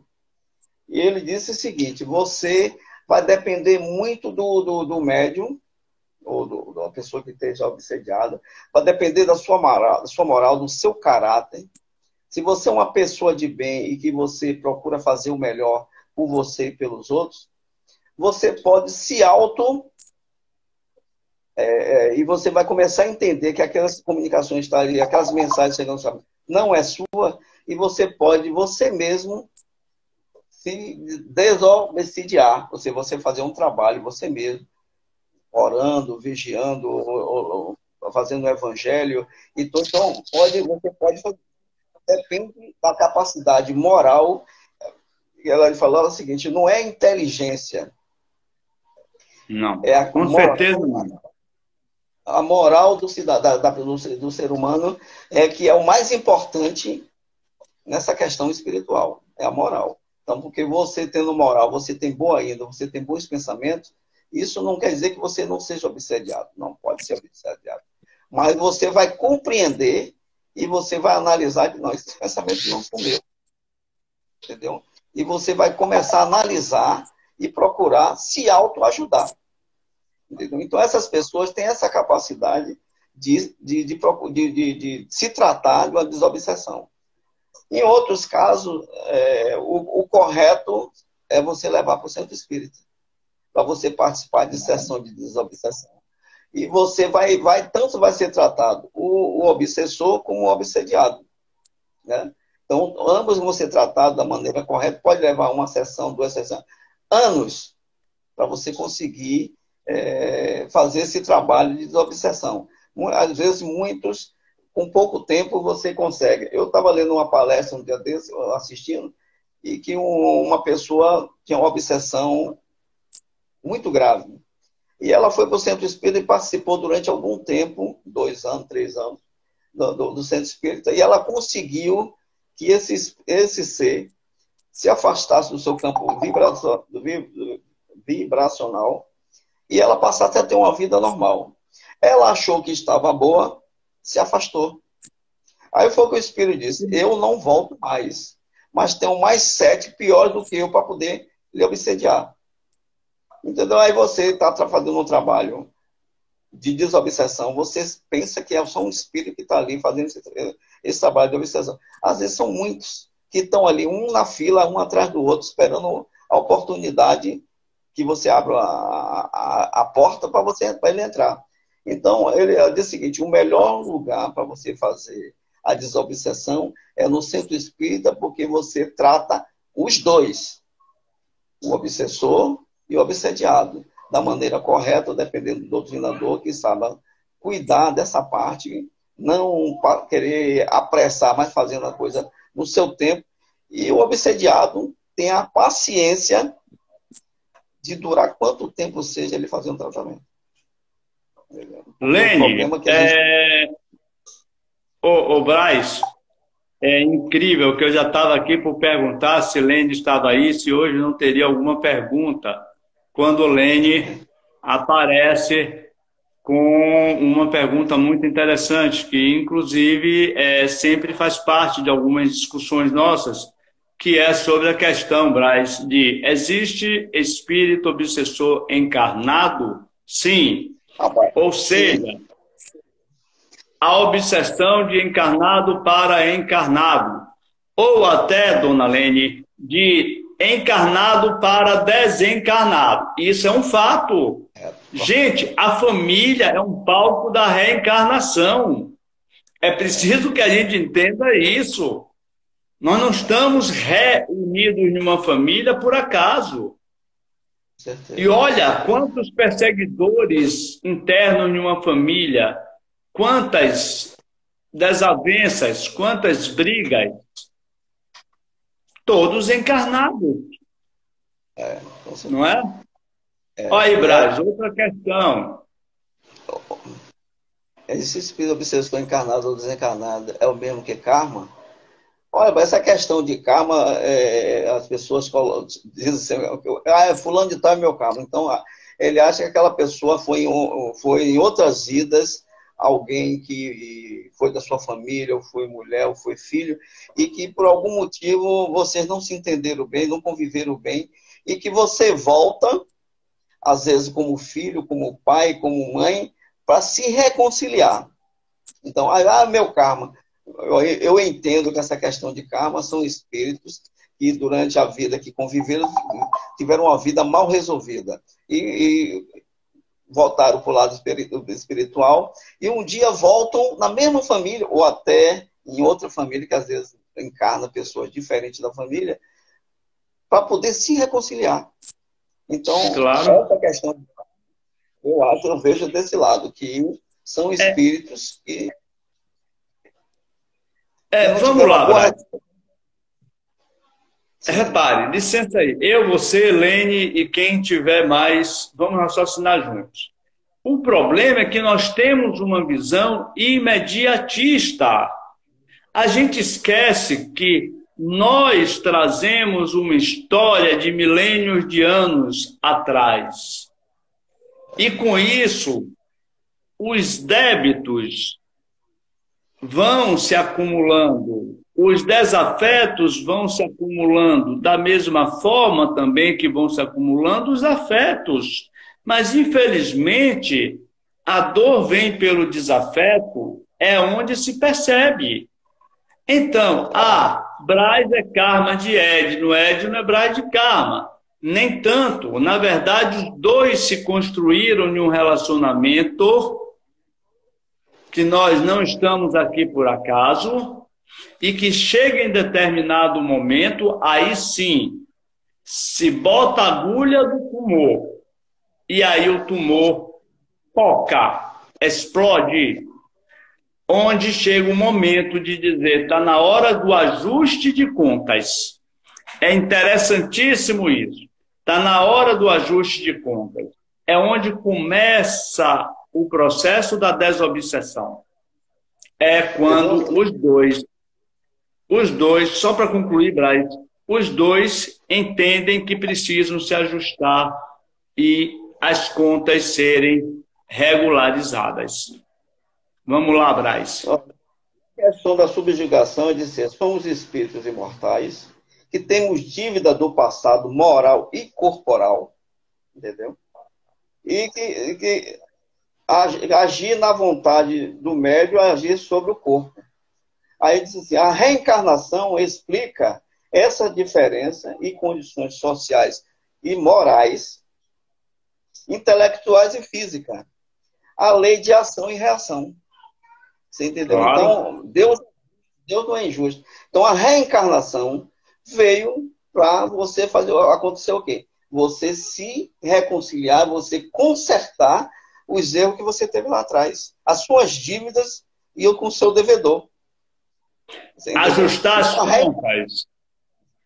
E ele disse o seguinte: você vai depender muito do médium, ou da pessoa que esteja obsediada, vai depender da sua moral, do seu caráter. Se você é uma pessoa de bem e que você procura fazer o melhor por você e pelos outros, você pode se e você vai começar a entender que aquelas comunicações estão ali, aquelas mensagens chegando, não é sua, e você pode, você mesmo, se desobsediar, você fazer um trabalho, você mesmo, orando, vigiando, ou fazendo o evangelho. Então, você pode fazer. Depende da capacidade moral. E ela falou o seguinte: não é inteligência. Não, com certeza não. A moral do ser humano é que é o mais importante nessa questão espiritual. É a moral. Então, porque você tendo moral, você tem boa índole, você tem bons pensamentos, isso não quer dizer que você não seja obsediado. Não pode ser obsediado. Mas você vai compreender e você vai analisar que não, esses pensamentos não são meus. Entendeu? E você vai começar a analisar e procurar se autoajudar. Entendeu? Então, essas pessoas têm essa capacidade de se tratar de uma desobsessão. Em outros casos, o correto é você levar para o centro espírita, para você participar de sessão de desobsessão. E você tanto vai ser tratado o obsessor como o obsediado. Né? Então, ambos vão ser tratados da maneira correta. Pode levar uma sessão, 2 sessões, anos, para você conseguir fazer esse trabalho de desobsessão. Às vezes, muitos, com pouco tempo, você consegue. Eu estava lendo uma palestra um dia desse, assistindo, e que uma pessoa tinha uma obsessão muito grave. E ela foi para o centro espírita e participou durante algum tempo, 2 anos, 3 anos, do centro espírita, e ela conseguiu que esse ser se afastasse do seu campo vibracional e ela passasse a ter uma vida normal. Ela achou que estava boa, se afastou. Aí foi o que o Espírito disse, eu não volto mais, mas tenho mais 7 piores do que eu para poder lhe obsediar. Entendeu? Aí você está fazendo um trabalho de desobsessão, você pensa que é só um espírito que está ali fazendo esse trabalho de obsessão. Às vezes são muitos que estão ali, um na fila, um atrás do outro, esperando a oportunidade que você abra a porta para ele entrar. Então, ele diz o seguinte, o melhor lugar para você fazer a desobsessão é no centro espírita, porque você trata os dois, o obsessor e o obsediado, da maneira correta, dependendo do doutrinador que saiba cuidar dessa parte, não querer apressar, mas fazendo a coisa no seu tempo. E o obsediado tem a paciência de durar quanto tempo seja ele fazer um tratamento. Lene, ô Braz, é incrível que eu já estava aqui por perguntar se Lene estava aí, se hoje não teria alguma pergunta, quando o Lene aparece com uma pergunta muito interessante, que inclusive sempre faz parte de algumas discussões nossas, que é sobre a questão, Braz, de existe espírito obsessor encarnado? Sim. Ou seja, a obsessão de encarnado para encarnado. Ou até, dona Lene, de encarnado para desencarnado. Isso é um fato. Gente, a família é um palco da reencarnação. É preciso que a gente entenda isso. Nós não estamos reunidos em uma família por acaso. E olha, quantos perseguidores internos em uma família, quantas desavenças, quantas brigas, todos encarnados. Não é? Olha aí, Braz, outra questão. Esse espírito obsessor encarnado ou desencarnado é o mesmo que karma? Olha, essa questão de karma, as pessoas dizem assim, fulano de tal é meu karma. Então, ele acha que aquela pessoa foi em outras vidas alguém que foi da sua família, ou foi mulher, ou foi filho, e que por algum motivo vocês não se entenderam bem, não conviveram bem, e que você volta, às vezes como filho, como pai, como mãe, para se reconciliar. Então, meu karma. Eu entendo que essa questão de karma são espíritos que durante a vida que conviveram, tiveram uma vida mal resolvida. E voltaram para o lado espiritual e um dia voltam na mesma família, ou até em outra família, que às vezes encarna pessoas diferentes da família, para poder se reconciliar. Então, claro, essa questão, eu vejo desse lado, que são espíritos que... vamos lá, Braz. Repare, licença aí. Eu, você, Lene e quem tiver mais, vamos raciocinar juntos. O problema é que nós temos uma visão imediatista. A gente esquece que nós trazemos uma história de milênios de anos atrás. E com isso, os débitos vão se acumulando, os desafetos vão se acumulando, da mesma forma também que vão se acumulando os afetos. Mas, infelizmente, a dor vem pelo desafeto, é onde se percebe. Então, Braz é karma de Edno é Braz de karma. Nem tanto. Na verdade, os dois se construíram em um relacionamento que nós não estamos aqui por acaso, e que chega em determinado momento, aí sim, se bota a agulha do tumor, e aí o tumor toca, explode, onde chega o momento de dizer, está na hora do ajuste de contas. É interessantíssimo isso. Está na hora do ajuste de contas. É onde começa o processo da desobsessão. É quando os dois, só para concluir, Braz, os dois entendem que precisam se ajustar e as contas serem regularizadas. Vamos lá, Braz. A questão da subjugação é dizer, somos espíritos imortais, que temos dívida do passado moral e corporal, entendeu? E que agir na vontade do médium é agir sobre o corpo. Aí diz assim, a reencarnação explica essa diferença e condições sociais e morais, intelectuais e físicas. A lei de ação e reação. Você entendeu? Claro. Então, Deus não é injusto. Então, a reencarnação veio para você fazer acontecer o quê? Você se reconciliar, você consertar os erros que você teve lá atrás. As suas dívidas e com o seu devedor. Ajustar as contas.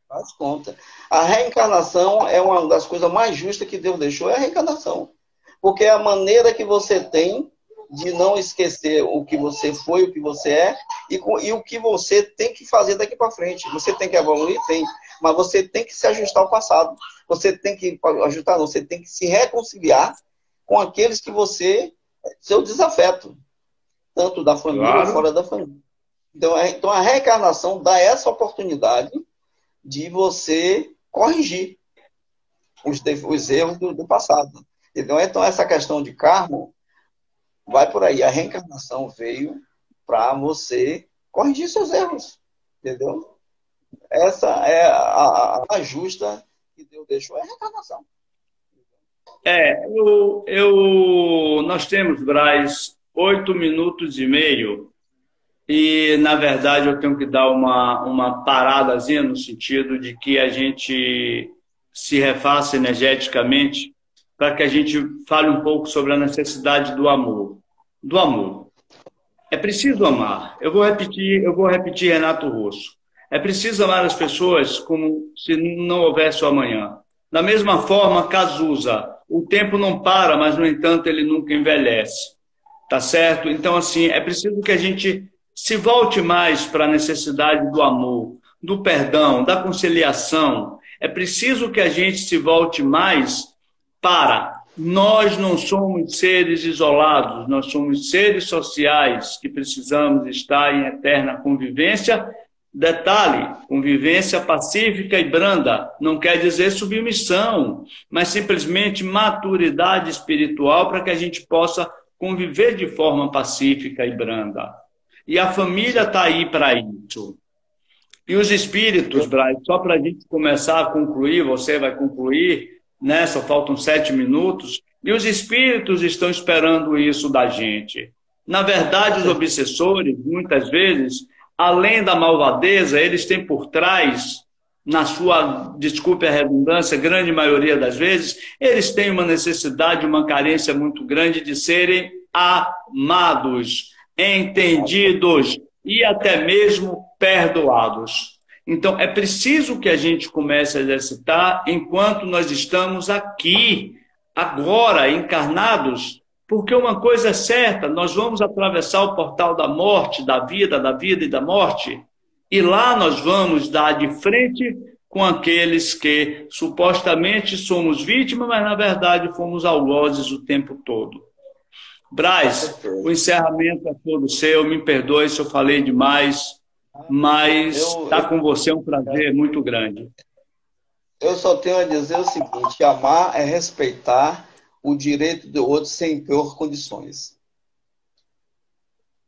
As contas. A reencarnação é uma das coisas mais justas que Deus deixou, é a reencarnação. Porque é a maneira que você tem de não esquecer o que você foi, o que você é, e o que você tem que fazer daqui para frente. Você tem que evoluir? Tem. Mas você tem que se ajustar ao passado. Você tem que ajustar, não, você tem que se reconciliar com aqueles que você, seu desafeto, tanto da família Claro. ou fora da família. Então a reencarnação dá essa oportunidade de você corrigir os erros do passado. Entendeu? Então essa questão de karma vai por aí. A reencarnação veio para você corrigir seus erros. Entendeu? Essa é a justa que Deus deixou, é a reencarnação. Nós temos, Braz, 8 minutos e meio. E, na verdade, eu tenho que dar uma paradazinha no sentido de que a gente se refaça energeticamente para que a gente fale um pouco sobre a necessidade do amor. Do amor. É preciso amar. Eu vou repetir Renato Russo. É preciso amar as pessoas como se não houvesse o amanhã. Da mesma forma, Cazuza. O tempo não para, mas, no entanto, ele nunca envelhece. Tá certo? Então, assim, é preciso que a gente se volte mais para a necessidade do amor, do perdão, da conciliação. É preciso que a gente se volte mais para nós não somos seres isolados, nós somos seres sociais que precisamos estar em eterna convivência. Detalhe, convivência pacífica e branda não quer dizer submissão, mas simplesmente maturidade espiritual para que a gente possa conviver de forma pacífica e branda. E a família está aí para isso. E os espíritos, Braz, só para a gente começar a concluir, você vai concluir, né? Só faltam 7 minutos, e os espíritos estão esperando isso da gente. Na verdade, os obsessores, muitas vezes, além da malvadeza, eles têm por trás, na sua, desculpe a redundância, grande maioria das vezes, eles têm uma necessidade, uma carência muito grande de serem amados, entendidos e até mesmo perdoados. Então, é preciso que a gente comece a exercitar enquanto nós estamos aqui, agora, encarnados, porque uma coisa é certa, nós vamos atravessar o portal da morte, da vida e da morte, e lá nós vamos dar de frente com aqueles que supostamente somos vítimas, mas na verdade fomos algozes o tempo todo. Braz, o encerramento é todo seu, me perdoe se eu falei demais, mas estar com você é um prazer muito grande. Eu só tenho a dizer o seguinte, amar é respeitar o direito do outro sem impor condições.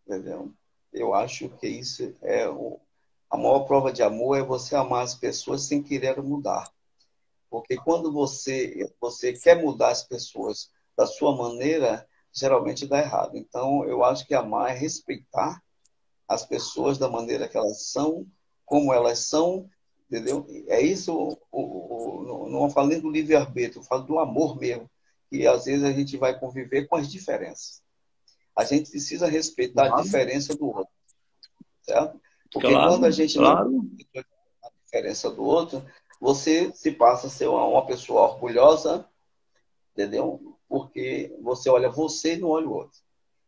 Entendeu? Eu acho que isso é a maior prova de amor é você amar as pessoas sem querer mudar. Porque quando você quer mudar as pessoas da sua maneira, geralmente dá errado. Então, eu acho que amar é respeitar as pessoas da maneira que elas são, como elas são, entendeu? É isso, não falo nem do livre-arbítrio, eu falo do amor mesmo, que às vezes a gente vai conviver com as diferenças. A gente precisa respeitar a diferença do outro, certo? Porque quando a gente não respeita a diferença do outro, você se passa a ser uma pessoa orgulhosa, entendeu? Porque você olha você e não olha o outro.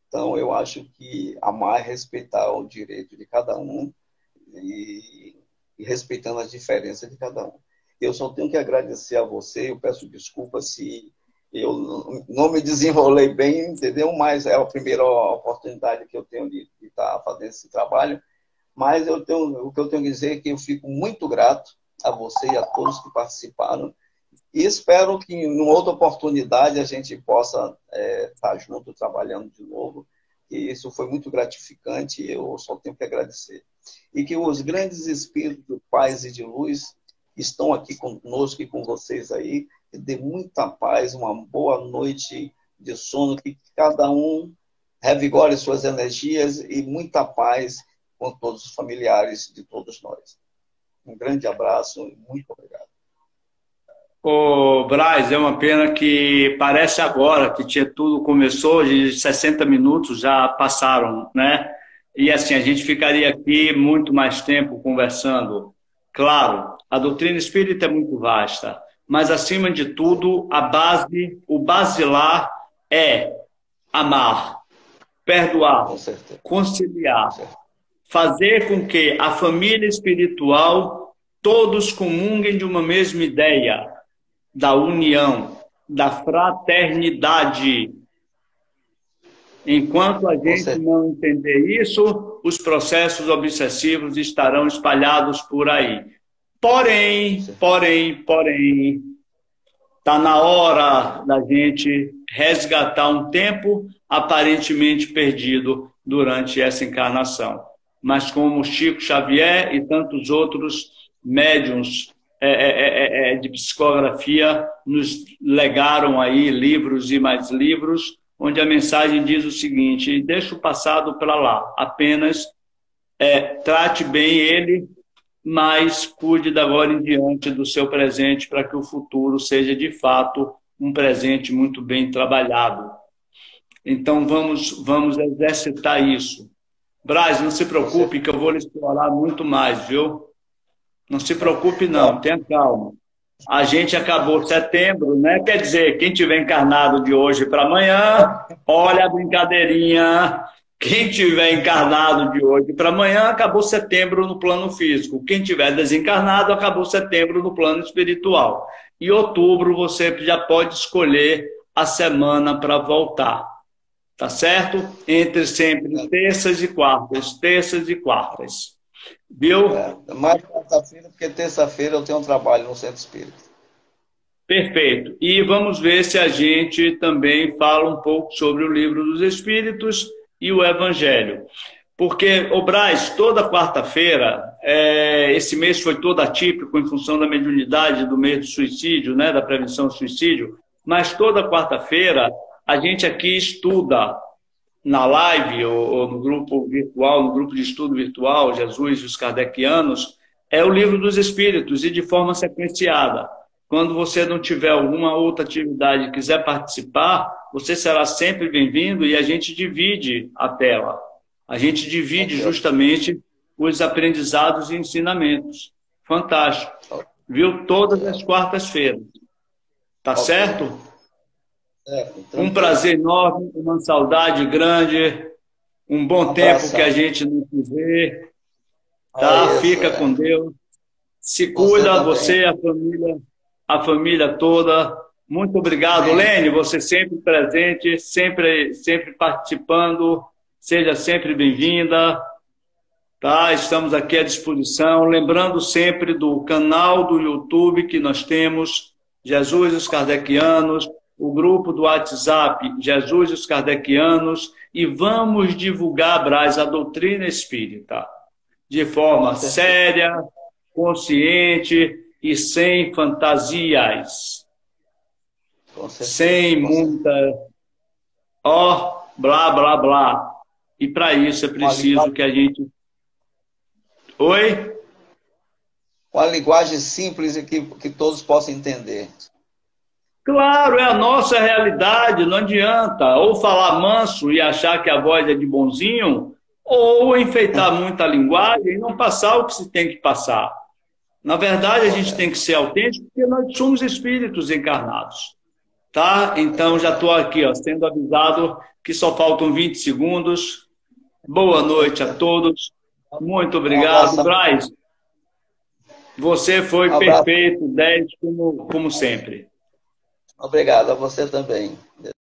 Então, eu acho que amar é respeitar o direito de cada um e respeitando as diferenças de cada um. Eu só tenho que agradecer a você, eu peço desculpa se Eu não me desenrolei bem, entendeu? Mas é a primeira oportunidade que eu tenho de estar fazendo esse trabalho. Mas o que eu tenho a dizer é que eu fico muito grato a você e a todos que participaram. E espero que, em outra oportunidade, a gente possa estar junto, trabalhando de novo. E isso foi muito gratificante, eu só tenho que agradecer. E que os grandes espíritos de paz e de luz estão aqui conosco e com vocês aí. Que dê muita paz, uma boa noite de sono, que cada um revigore suas energias e muita paz com todos os familiares de todos nós. Um grande abraço e muito obrigado. Ô, Braz, é uma pena que parece agora que tudo começou, de 60 minutos já passaram, né? E assim, a gente ficaria aqui muito mais tempo conversando. Claro, a doutrina espírita é muito vasta, mas acima de tudo, a base, o basilar é amar, perdoar, conciliar, fazer com que a família espiritual todos comunguem de uma mesma ideia, da união, da fraternidade. Enquanto a gente não entender isso, os processos obsessivos estarão espalhados por aí. Porém, está na hora da gente resgatar um tempo aparentemente perdido durante essa encarnação. Mas como Chico Xavier e tantos outros médiuns de psicografia nos legaram aí livros e mais livros, onde a mensagem diz o seguinte: deixa o passado para lá, apenas trate bem ele, mas cuide da agora em diante do seu presente para que o futuro seja de fato um presente muito bem trabalhado. Então vamos exercitar isso. Braz, não se preocupe que eu vou lhe explorar muito mais, viu? Não se preocupe não, tenha calma. A gente acabou setembro, né? Quer dizer, quem tiver encarnado de hoje para amanhã, olha a brincadeirinha. Quem tiver encarnado de hoje para amanhã, acabou setembro no plano físico. Quem tiver desencarnado, acabou setembro no plano espiritual. E outubro você já pode escolher a semana para voltar. Tá certo? Entre sempre terças e quartas. Terças e quartas. Viu? Mais quarta-feira, porque terça-feira eu tenho um trabalho no Centro Espírita. Perfeito. E vamos ver se a gente também fala um pouco sobre o Livro dos Espíritos e o Evangelho. Porque, ô Braz, toda quarta-feira, esse mês foi todo atípico em função da mediunidade do mês do suicídio, né, da prevenção do suicídio, mas toda quarta-feira a gente aqui estuda na live ou no grupo virtual, no grupo de estudo virtual, Jesus e os Kardecianos, o Livro dos Espíritos, e de forma sequenciada. Quando você não tiver alguma outra atividade e quiser participar, você será sempre bem-vindo e a gente divide a tela. A gente divide justamente os aprendizados e ensinamentos. Fantástico. Viu? Todas as quartas-feiras. Tá certo? Um prazer enorme, uma saudade grande, um bom tempo que a gente não se vê. Tá? Fica com Deus. Se cuida, você, a família toda. Muito obrigado, Lene, você sempre presente, sempre participando. Seja sempre bem-vinda. Tá? Estamos aqui à disposição. Lembrando sempre do canal do YouTube que nós temos, Jesus e os Kardecianos, o grupo do WhatsApp, Jesus e os Kardecianos, e vamos divulgar, Braz, a doutrina espírita de forma séria, consciente e sem fantasias. Sem muita blá, blá, blá. E para isso é preciso que a gente... Oi? Uma linguagem simples e que todos possam entender. Claro, é a nossa realidade, não adianta. Ou falar manso e achar que a voz é de bonzinho, ou enfeitar muita linguagem e não passar o que se tem que passar. Na verdade, a gente tem que ser autêntico, porque nós somos espíritos encarnados. Tá? Então, já estou aqui, sendo avisado que só faltam 20 segundos. Boa noite a todos. Muito obrigado, Braz. Você foi perfeito, 10 como sempre. Obrigado a você também.